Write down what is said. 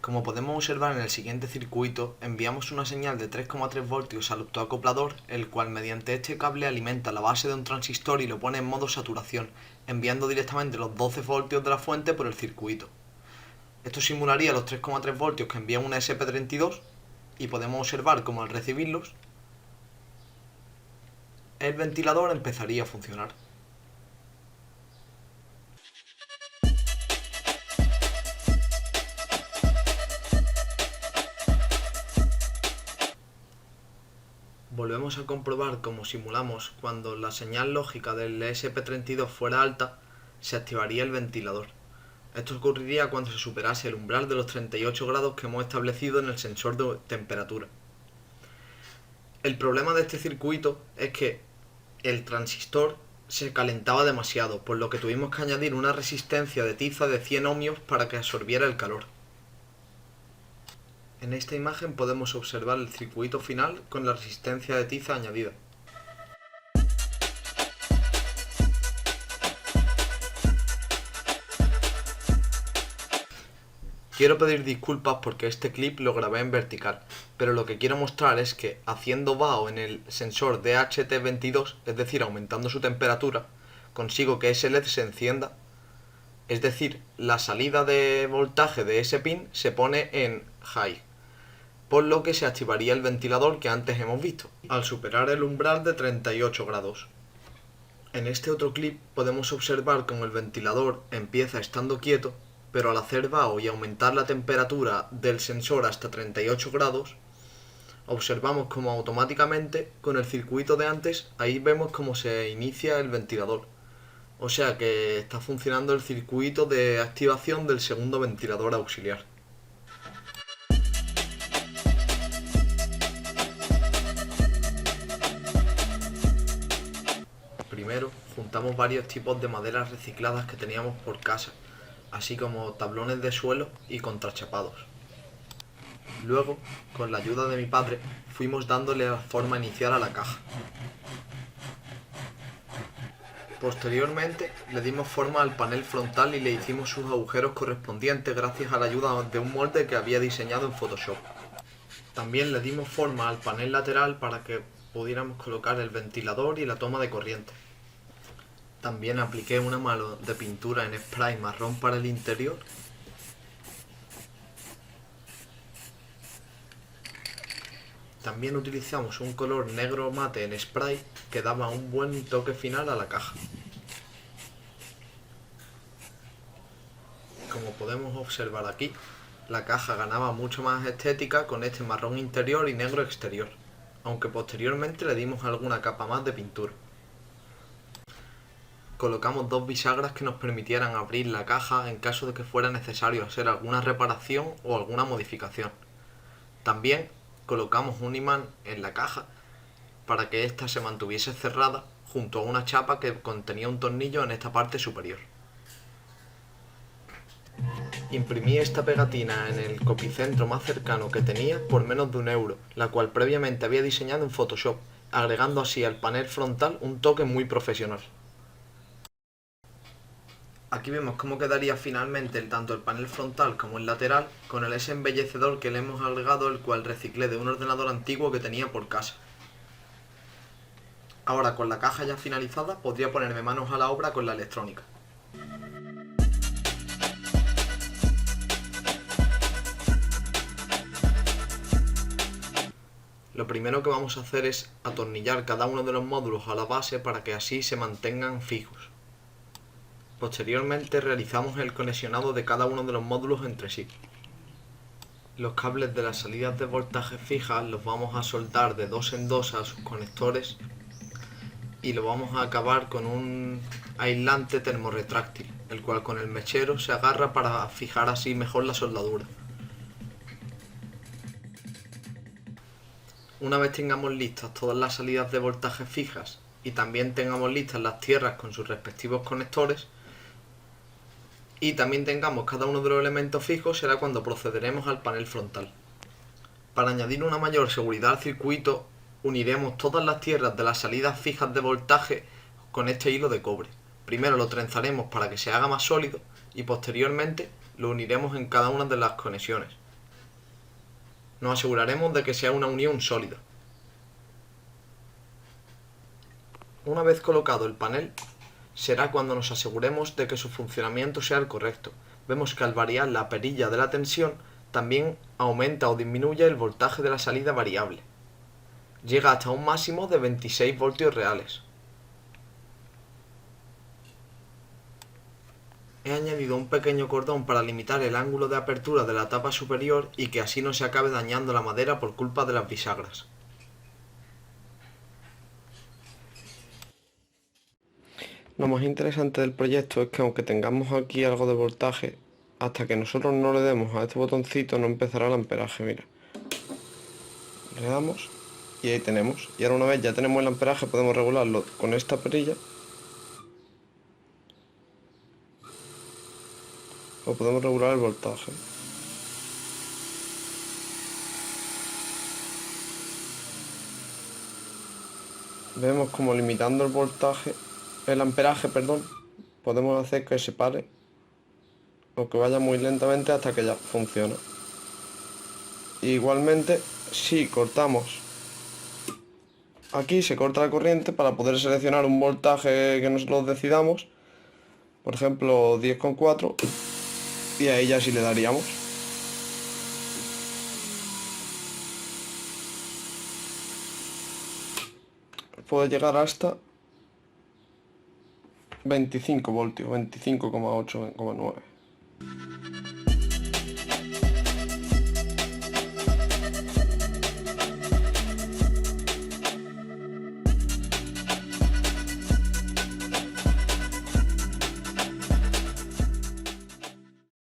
Como podemos observar en el siguiente circuito, enviamos una señal de 3,3 voltios al autoacoplador, el cual mediante este cable alimenta la base de un transistor y lo pone en modo saturación, enviando directamente los 12 voltios de la fuente por el circuito. Esto simularía los 3,3 voltios que envía una SP32 y podemos observar cómo al recibirlos, el ventilador empezaría a funcionar. Volvemos a comprobar cómo simulamos cuando la señal lógica del ESP32 fuera alta, se activaría el ventilador. Esto ocurriría cuando se superase el umbral de los 38 grados que hemos establecido en el sensor de temperatura. El problema de este circuito es que el transistor se calentaba demasiado, por lo que tuvimos que añadir una resistencia de tiza de 100 ohmios para que absorbiera el calor. En esta imagen podemos observar el circuito final con la resistencia de tiza añadida. Quiero pedir disculpas porque este clip lo grabé en vertical, pero lo que quiero mostrar es que haciendo vaho en el sensor DHT22, es decir, aumentando su temperatura, consigo que ese LED se encienda, es decir, la salida de voltaje de ese pin se pone en high, por lo que se activaría el ventilador que antes hemos visto, al superar el umbral de 38 grados. En este otro clip podemos observar cómo el ventilador empieza estando quieto, pero al hacer vaho y aumentar la temperatura del sensor hasta 38 grados, observamos como automáticamente con el circuito de antes, ahí vemos cómo se inicia el ventilador. O sea que está funcionando el circuito de activación del segundo ventilador auxiliar. Primero, juntamos varios tipos de maderas recicladas que teníamos por casa, así como tablones de suelo y contrachapados. Luego, con la ayuda de mi padre, fuimos dándole la forma inicial a la caja. Posteriormente, le dimos forma al panel frontal y le hicimos sus agujeros correspondientes gracias a la ayuda de un molde que había diseñado en Photoshop. También le dimos forma al panel lateral para que pudiéramos colocar el ventilador y la toma de corriente. También apliqué una mano de pintura en spray marrón para el interior. También utilizamos un color negro mate en spray que daba un buen toque final a la caja. Como podemos observar aquí, la caja ganaba mucho más estética con este marrón interior y negro exterior, aunque posteriormente le dimos alguna capa más de pintura. Colocamos dos bisagras que nos permitieran abrir la caja en caso de que fuera necesario hacer alguna reparación o alguna modificación. También colocamos un imán en la caja para que ésta se mantuviese cerrada junto a una chapa que contenía un tornillo en esta parte superior. Imprimí esta pegatina en el copicentro más cercano que tenía por menos de €1, la cual previamente había diseñado en Photoshop, agregando así al panel frontal un toque muy profesional. Aquí vemos cómo quedaría finalmente tanto el panel frontal como el lateral con ese embellecedor que le hemos agregado, el cual reciclé de un ordenador antiguo que tenía por casa. Ahora, con la caja ya finalizada, podría ponerme manos a la obra con la electrónica. Lo primero que vamos a hacer es atornillar cada uno de los módulos a la base para que así se mantengan fijos. Posteriormente realizamos el conexionado de cada uno de los módulos entre sí. Los cables de las salidas de voltaje fijas los vamos a soldar de 2 en 2 a sus conectores y lo vamos a acabar con un aislante termorretráctil, el cual con el mechero se agarra para fijar así mejor la soldadura. Una vez tengamos listas todas las salidas de voltaje fijas y también tengamos listas las tierras con sus respectivos conectores, y también tengamos cada uno de los elementos fijos, será cuando procederemos al panel frontal. Para añadir una mayor seguridad al circuito, uniremos todas las tierras de las salidas fijas de voltaje con este hilo de cobre. Primero lo trenzaremos para que se haga más sólido y posteriormente lo uniremos en cada una de las conexiones. Nos aseguraremos de que sea una unión sólida. Una vez colocado el panel, será cuando nos aseguremos de que su funcionamiento sea el correcto. Vemos que al variar la perilla de la tensión, también aumenta o disminuye el voltaje de la salida variable. Llega hasta un máximo de 26 voltios reales. He añadido un pequeño cordón para limitar el ángulo de apertura de la tapa superior y que así no se acabe dañando la madera por culpa de las bisagras. Lo más interesante del proyecto es que aunque tengamos aquí algo de voltaje, hasta que nosotros no le demos a este botoncito no empezará el amperaje, mira. Le damos y ahí tenemos. Y ahora una vez ya tenemos el amperaje podemos regularlo con esta perilla. O podemos regular el voltaje. Vemos como limitando el voltaje, el amperaje, perdón, podemos hacer que se pare o que vaya muy lentamente hasta que ya funciona. Igualmente, si cortamos aquí, se corta la corriente para poder seleccionar un voltaje que nosotros decidamos, por ejemplo 10,4, y ahí ya sí le daríamos. Puede llegar hasta 25 voltios, 25,8,9.